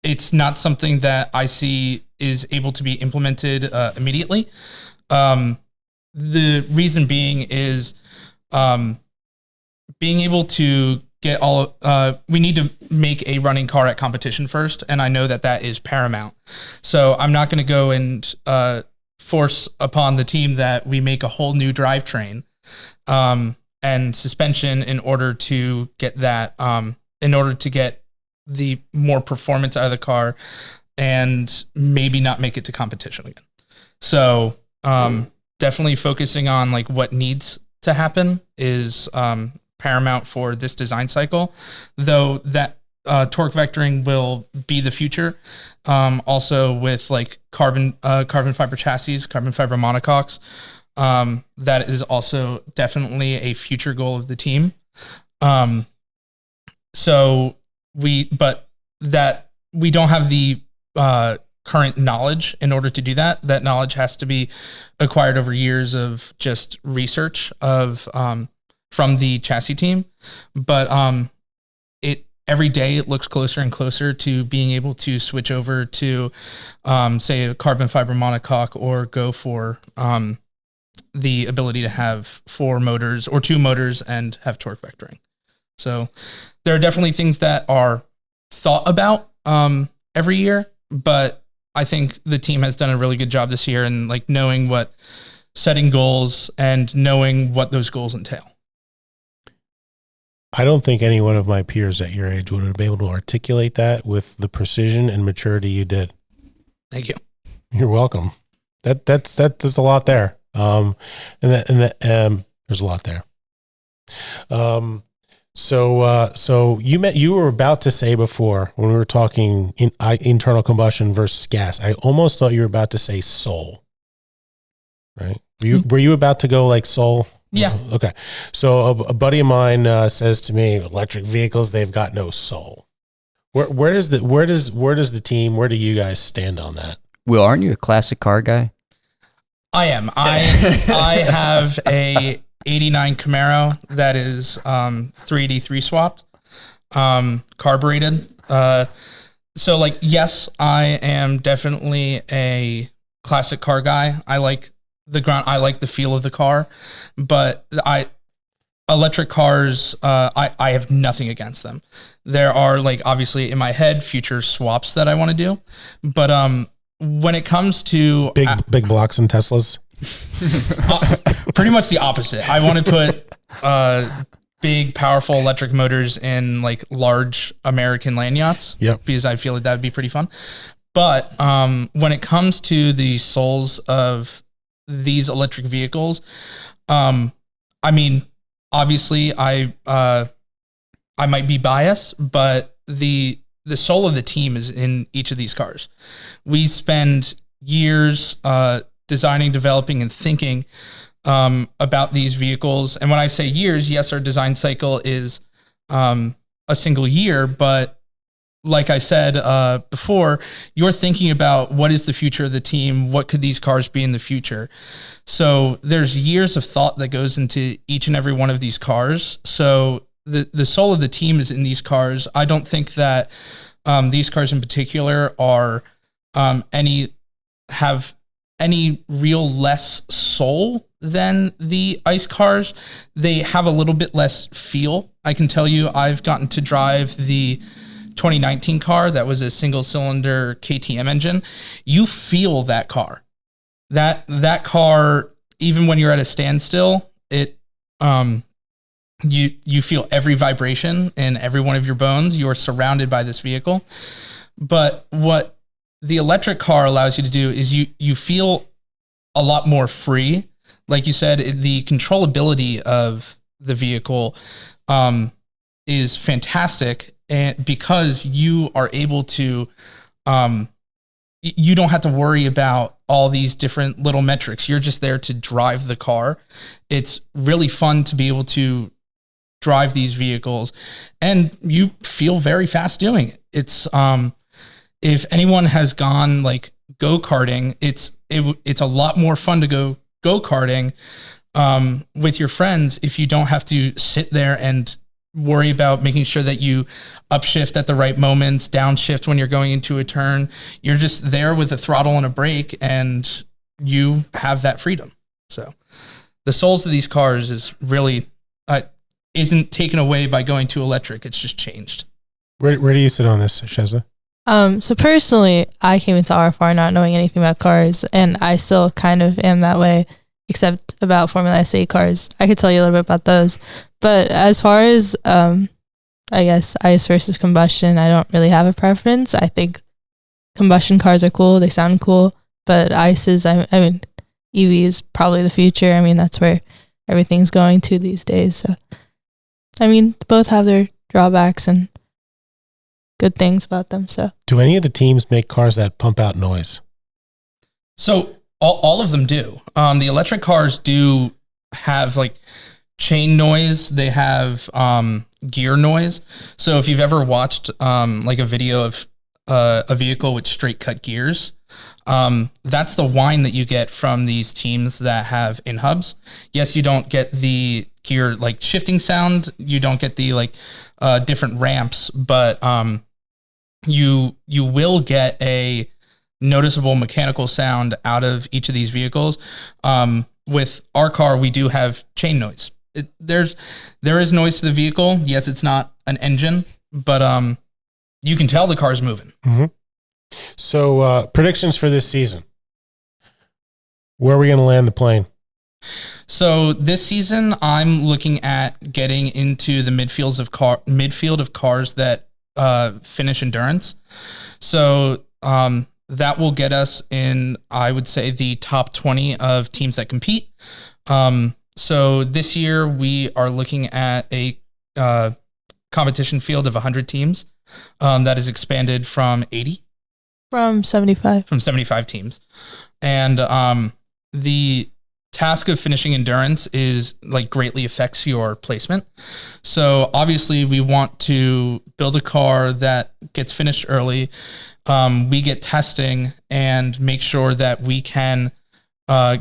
[SPEAKER 4] it's not something that I see is able to be implemented immediately. The reason being is being able to get we need to make a running car at competition first, and I know that is paramount. So I'm not going to go and force upon the team that we make a whole new drivetrain and suspension in order to get that, in order to get the more performance out of the car and maybe not make it to competition again. So definitely focusing on like what needs to happen is paramount for this design cycle, though that torque vectoring will be the future. Also with like carbon fiber chassis, carbon fiber monocoques, that is also definitely a future goal of the team. So we don't have the current knowledge in order to do that. That knowledge has to be acquired over years of just research of from the chassis team. But every day it looks closer and closer to being able to switch over to say a carbon fiber monocoque or go for the ability to have 4 motors or 2 motors and have torque vectoring. So there are definitely things that are thought about every year, but I think the team has done a really good job this year in like knowing what setting goals and knowing what those goals entail.
[SPEAKER 1] I don't think any one of my peers at your age would have been able to articulate that with the precision and maturity you did.
[SPEAKER 4] Thank you.
[SPEAKER 1] You're welcome. That's a lot there. There's a lot there. So you were about to say before when we were talking internal combustion versus gas, I almost thought you were about to say soul, right? Were you about to go like soul?
[SPEAKER 4] Yeah.
[SPEAKER 1] Okay. So a buddy of mine says to me, electric vehicles, they've got no soul. Where does the team, where do you guys stand on that?
[SPEAKER 3] Will, aren't you a classic car guy?
[SPEAKER 4] I am. I have a 89 Camaro that is 383 swapped, carbureted. So like, yes, I am definitely a classic car guy. I like the ground. I like the feel of the car, but electric cars, I have nothing against them. There are like, obviously in my head, future swaps that I want to do, but when it comes to
[SPEAKER 1] big blocks and Teslas,
[SPEAKER 4] pretty much the opposite. I want to put big, powerful electric motors in like large American land yachts.
[SPEAKER 1] Yep.
[SPEAKER 4] Because I feel like that would be pretty fun. But when it comes to the souls of these electric vehicles, I mean, obviously I might be biased, but the soul of the team is in each of these cars. We spend years designing, developing, and thinking about these vehicles. And when I say years, yes, our design cycle is a single year, but like I said before, you're thinking about what is the future of the team? What could these cars be in the future? So there's years of thought that goes into each and every one of these cars. So the soul of the team is in these cars. I don't think that these cars in particular are have any real less soul than the ICE cars. They have a little bit less feel. I can tell you, I've gotten to drive the 2019 car that was a single cylinder KTM engine. You feel that car. That car, even when you're at a standstill, it you feel every vibration in every one of your bones. You are surrounded by this vehicle. But what the electric car allows you to do is you feel a lot more free. Like you said, the controllability of the vehicle is fantastic, and because you are able to, you don't have to worry about all these different little metrics. You're just there to drive the car. It's really fun to be able to drive these vehicles, and you feel very fast doing it. It's if anyone has gone like go-karting, it's a lot more fun to go go-karting with your friends if you don't have to sit there and worry about making sure that you upshift at the right moments, downshift when you're going into a turn. You're just there with a throttle and a brake, and you have that freedom. So the souls of these cars is really isn't taken away by going to electric. It's just changed.
[SPEAKER 1] Where do you sit on this, Sheza?
[SPEAKER 2] So personally, I came into RFR not knowing anything about cars, and I still kind of am that way, except about Formula SAE cars. I could tell you a little bit about those. But as far as I guess ICE versus combustion, I don't really have a preference. I think combustion cars are cool. They sound cool. But ICE is, I mean, EV is probably the future. I mean, that's where everything's going to these days. So, I mean, both have their drawbacks and good things about them. So,
[SPEAKER 1] do any of the teams make cars that pump out noise?
[SPEAKER 4] So all of them do. The electric cars do have like chain noise. They have gear noise. So if you've ever watched like a video of a vehicle with straight cut gears, that's the whine that you get from these teams that have in hubs. Yes, you don't get the gear like shifting sound. You don't get the like different ramps, but you will get a noticeable mechanical sound out of each of these vehicles. With our car, we do have chain noise. There is noise to the vehicle. Yes, it's not an engine, but you can tell the car's moving.
[SPEAKER 1] Mm-hmm. So predictions for this season. Where are we going to land the plane?
[SPEAKER 4] So this season, I'm looking at getting into the midfield of cars that finish endurance. So that will get us in, I would say, the top 20 of teams that compete. So this year we are looking at a competition field of 100 teams that is expanded from 80.
[SPEAKER 2] From 75.
[SPEAKER 4] From 75 teams. And the task of finishing endurance is like greatly affects your placement. So obviously we want to build a car that gets finished early. We get testing and make sure that we can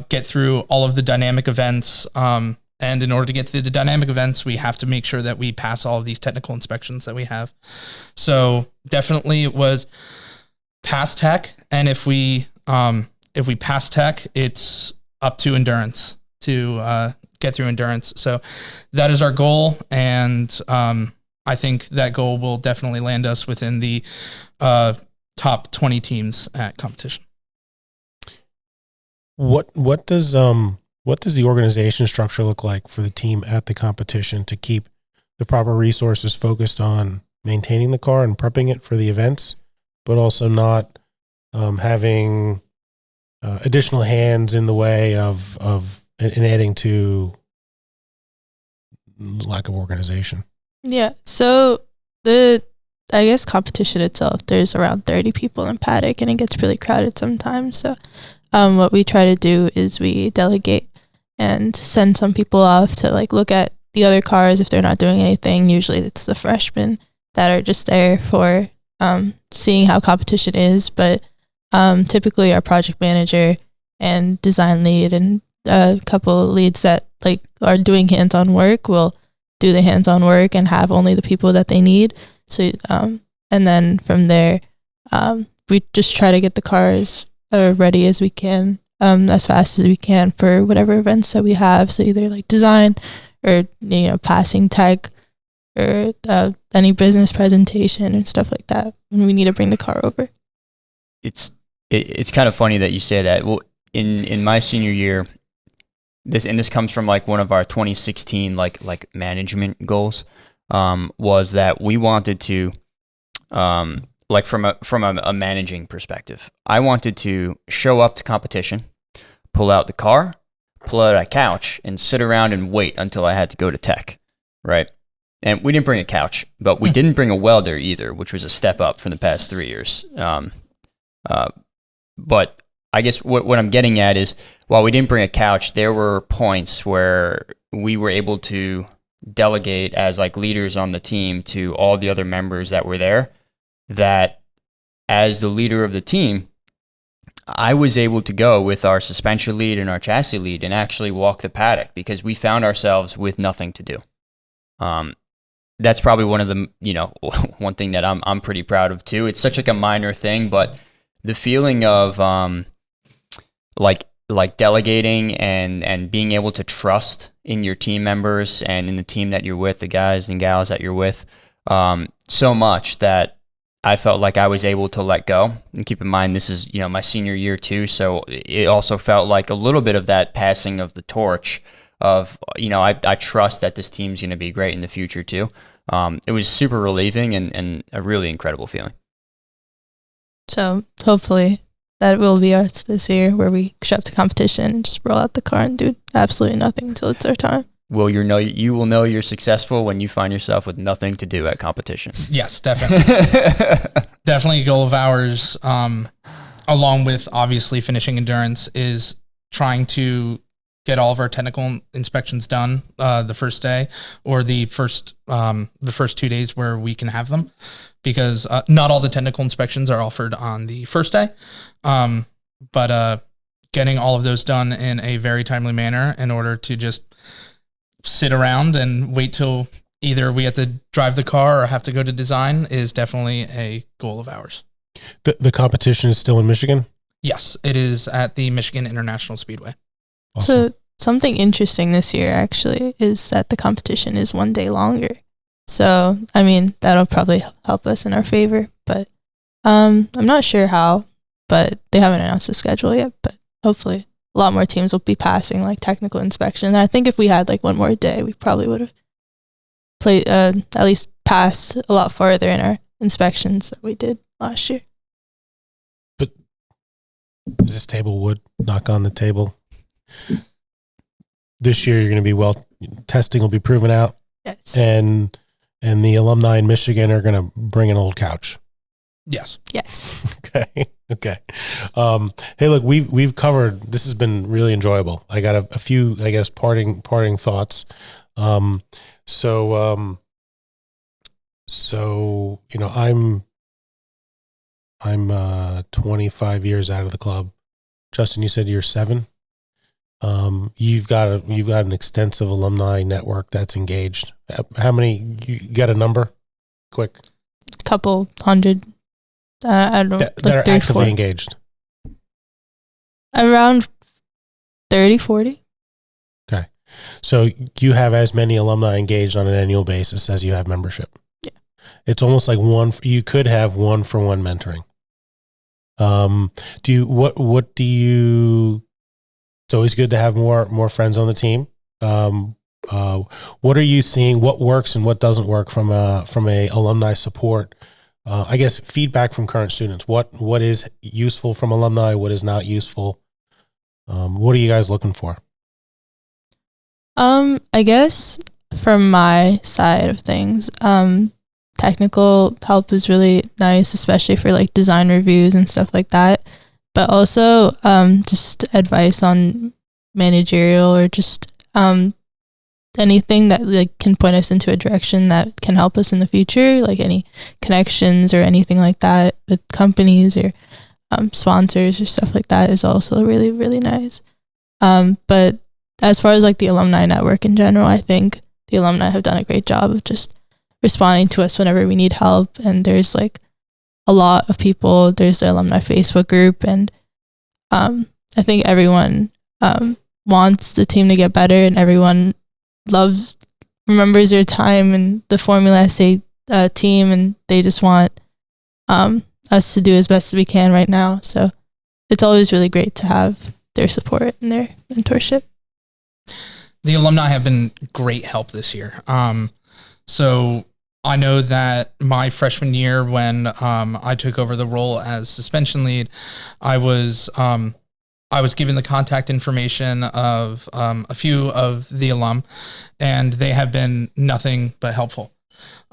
[SPEAKER 4] get through all of the dynamic events. And in order to get through the dynamic events, we have to make sure that we pass all of these technical inspections that we have. So definitely it was pass tech. And if we pass tech, it's up to endurance to get through endurance. So that is our goal. And I think that goal will definitely land us within the top 20 teams at competition.
[SPEAKER 1] What does the organization structure look like for the team at the competition to keep the proper resources focused on maintaining the car and prepping it for the events, but also not having additional hands in the way of and adding to lack of organization?
[SPEAKER 2] Yeah. So I guess competition itself, there's around 30 people in paddock and it gets really crowded sometimes. So what we try to do is we delegate and send some people off to like look at the other cars if they're not doing anything. Usually it's the freshmen that are just there for seeing how competition is. But typically our project manager and design lead and a couple of leads that like are doing hands-on work will do the hands-on work and have only the people that they need. So and then from there we just try to get the cars ready as we can, as fast as we can for whatever events that we have. So either like design or passing tech or any business presentation and stuff like that when we need to bring the car over.
[SPEAKER 3] It's kind of funny that you say that. Well, in my senior year, this comes from like one of our 2016 like management goals, was that we wanted to like from a managing perspective, I wanted to show up to competition, pull out the car, pull out a couch, and sit around and wait until I had to go to tech, right? And we didn't bring a couch, but we didn't bring a welder either, which was a step up from the past 3 years. But I guess what I'm getting at is, while we didn't bring a couch, there were points where we were able to delegate as like leaders on the team to all the other members that were there, that as the leader of the team, I was able to go with our suspension lead and our chassis lead and actually walk the paddock because we found ourselves with nothing to do. That's probably one of the, one thing that I'm pretty proud of too. It's such like a minor thing, but the feeling of like delegating and being able to trust in your team members and in the team that you're with, the guys and gals that you're with, so much that I felt like I was able to let go. And keep in mind, this is, my senior year too. So it also felt like a little bit of that passing of the torch of, I trust that this team's going to be great in the future too. it was super relieving and a really incredible feeling.
[SPEAKER 2] So hopefully that will be us this year, where we show up to competition and just roll out the car and do absolutely nothing until it's our time.
[SPEAKER 3] Well, you will know you're successful when you find yourself with nothing to do at competition.
[SPEAKER 4] Yes, definitely. Definitely a goal of ours, along with obviously finishing endurance, is trying to get all of our technical inspections done the first day, or the first 2 days where we can have them, because not all the technical inspections are offered on the first day. But getting all of those done in a very timely manner in order to just sit around and wait till either we have to drive the car or have to go to design is definitely a goal of ours.
[SPEAKER 1] The competition is still in Michigan?
[SPEAKER 4] Yes, it is at the Michigan International Speedway.
[SPEAKER 1] Awesome.
[SPEAKER 2] So something interesting this year actually is that the competition is 1 day longer. So, I mean, that'll probably help us in our favor, but I'm not sure how, but they haven't announced the schedule yet, but hopefully a lot more teams will be passing like technical inspection. And I think if we had like one more day, we probably would have played, at least passed a lot farther in our inspections that we did last year.
[SPEAKER 1] But is this table wood? Knock on the table. This year, you're going to be testing will be proven out.
[SPEAKER 2] Yes.
[SPEAKER 1] And the alumni in Michigan are going to bring an old couch.
[SPEAKER 4] Yes.
[SPEAKER 2] Yes.
[SPEAKER 1] Okay. Hey, look, we've covered, this has been really enjoyable. I got a few, I guess, parting thoughts. So, you know, I'm 25 years out of the club. Justin, you said you're 7. You've got an extensive alumni network that's engaged. How many, you got a number? Quick.
[SPEAKER 2] Couple hundred. I don't know.
[SPEAKER 1] That
[SPEAKER 2] like
[SPEAKER 1] are
[SPEAKER 2] 30,
[SPEAKER 1] actively
[SPEAKER 2] 40.
[SPEAKER 1] engaged.
[SPEAKER 2] Around 30, 40.
[SPEAKER 1] Okay. So you have as many alumni engaged on an annual basis as you have membership.
[SPEAKER 2] Yeah.
[SPEAKER 1] It's almost like you could have 1-for-1 mentoring. It's always good to have more friends on the team. What are you seeing? What works and what doesn't work from a alumni support? I guess feedback from current students. What is useful from alumni? What is not useful? What are you guys looking for?
[SPEAKER 2] I guess from my side of things, technical help is really nice, especially for like design reviews and stuff like that. But also, just advice on managerial or just anything that like can point us into a direction that can help us in the future, like any connections or anything like that with companies or sponsors or stuff like that is also really, really nice. But as far as like the alumni network in general, I think the alumni have done a great job of just responding to us whenever we need help. And there's like a lot of people. There's the alumni Facebook group, and I think everyone wants the team to get better, and everyone remembers their time in the Formula SAE team, and they just want us to do as best as we can right now. So it's always really great to have their support and their mentorship.
[SPEAKER 4] The alumni have been great help this year. So I know that my freshman year, when I took over the role as suspension lead, I was given the contact information of a few of the alum, and they have been nothing but helpful.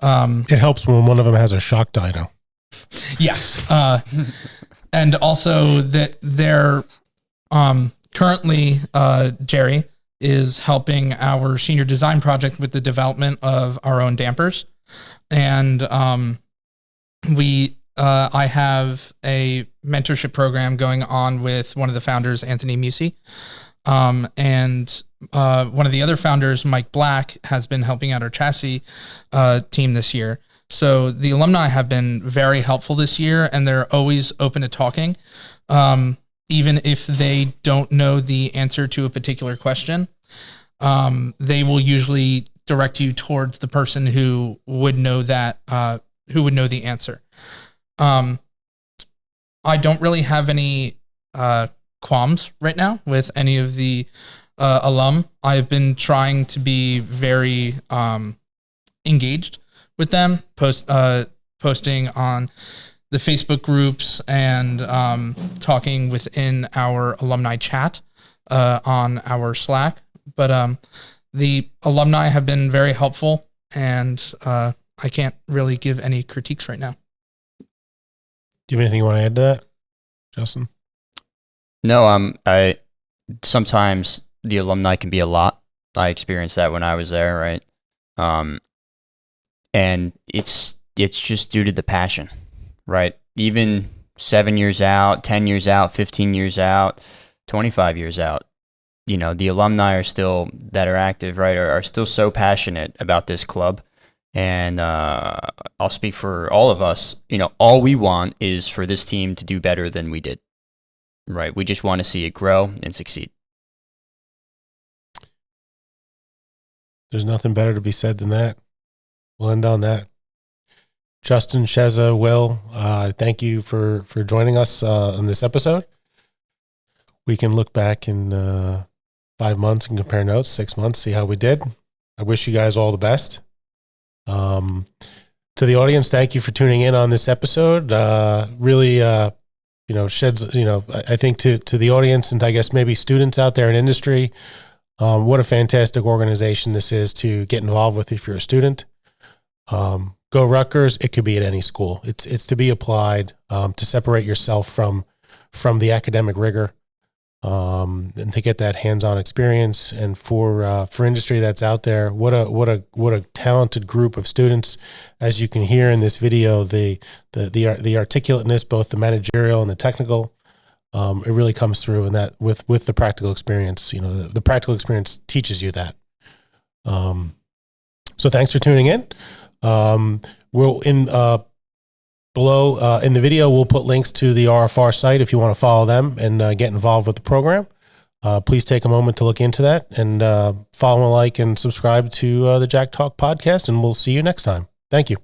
[SPEAKER 1] It helps when one of them has a shock dyno.
[SPEAKER 4] Yes. And also that they're currently, Jerry is helping our senior design project with the development of our own dampers. And I have a mentorship program going on with one of the founders, Anthony Musi. And one of the other founders, Mike Black, has been helping out our chassis team this year. So the alumni have been very helpful this year, and they're always open to talking. Even if they don't know the answer to a particular question, they will usually direct you towards the person who would know that, who would know the answer. I don't really have any qualms right now with any of the alum. I've been trying to be very engaged with them, posting on the Facebook groups and talking within our alumni chat on our Slack. But the alumni have been very helpful, and I can't really give any critiques right now.
[SPEAKER 1] Do you have anything you want to add to that, Justin?
[SPEAKER 3] No, I sometimes the alumni can be a lot. I experienced that when I was there, right? And it's just due to the passion, right? Even 7 years out, 10 years out, 15 years out, 25 years out, you know, the alumni are still that are active, right? Are still so passionate about this club. And I'll speak for all of us. You know, all we want is for this team to do better than we did, right? We just want to see it grow and succeed.
[SPEAKER 1] There's nothing better to be said than that. We'll end on that. Justin, Sheza, Will, thank you for joining us on this episode. We can look back in 5 months and compare notes, 6 months, see how we did. I wish you guys all the best. To the audience, thank you for tuning in on this episode. Really, sheds, I think to the audience and I guess maybe students out there in industry, what a fantastic organization this is to get involved with if you're a student. Go Rutgers. It could be at any school. It's to be applied to separate yourself from the academic rigor, and to get that hands-on experience. And for industry that's out there, what a talented group of students. As you can hear in this video, the articulateness, both the managerial and the technical. It really comes through in that with the practical experience. You know, the practical experience teaches you that. So thanks for tuning in. We'll below in the video, we'll put links to the RFR site if you want to follow them and get involved with the program. Please take a moment to look into that and follow, like, and subscribe to the JAKTALK podcast, and we'll see you next time. Thank you.